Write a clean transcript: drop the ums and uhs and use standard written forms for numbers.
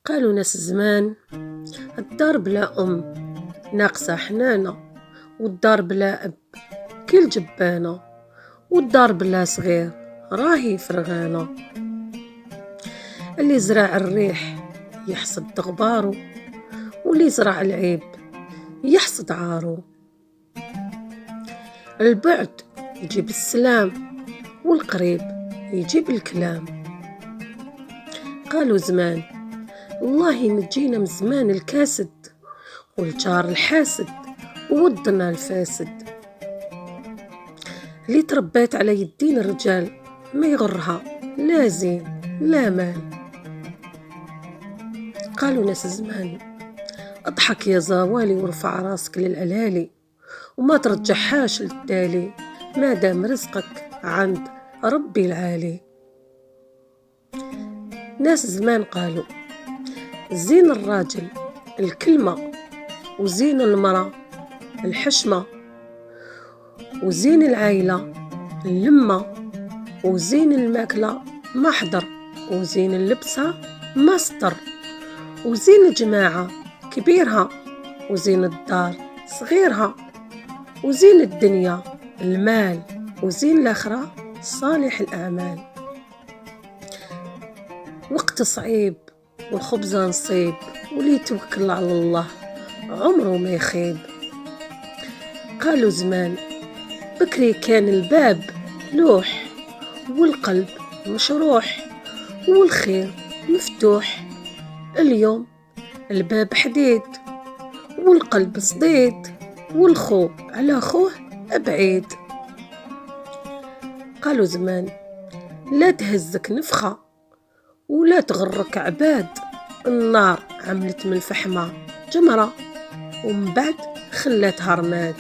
قالوا ناس زمان: الدار بلا أم ناقصة حنانة، والدار بلا أب كل جبانة، والدار بلا صغير راهي فرغانة. اللي زرع الريح يحصد غبارو، واللي زرع العيب يحصد عارو. البعد يجيب السلام، والقريب يجيب الكلام. قالوا زمان: الله ينجينا من زمان الكاسد، والجار الحاسد، وودنا الفاسد. اللي تربيت على يدين الرجال ما يغرها لا زين لا مال. قالوا ناس زمان: اضحك يا زوالي وارفع راسك للعلالي، وما ترجعهاش للتالي ما دام رزقك عند ربي العالي. ناس زمان قالوا: زين الراجل الكلمة، وزين المرأة الحشمة، وزين العائلة اللمة، وزين الماكلة محضر، وزين اللبسة مستر، وزين الجماعة كبيرها، وزين الدار صغيرها، وزين الدنيا المال، وزين الآخرة صالح الأعمال. وقت صعيب والخبز نصيب، واللي يتوكل على الله عمره ما يخيب. قالوا زمان: بكري كان الباب لوح، والقلب مشروح، والخير مفتوح. اليوم الباب حديد، والقلب صديد، والخو على خوه بعيد. قالوا زمان: لا تهزك نفخة، ولا تغرك عباد. النار عملت من الفحمة جمرة، ومن بعد خلاتها رماد.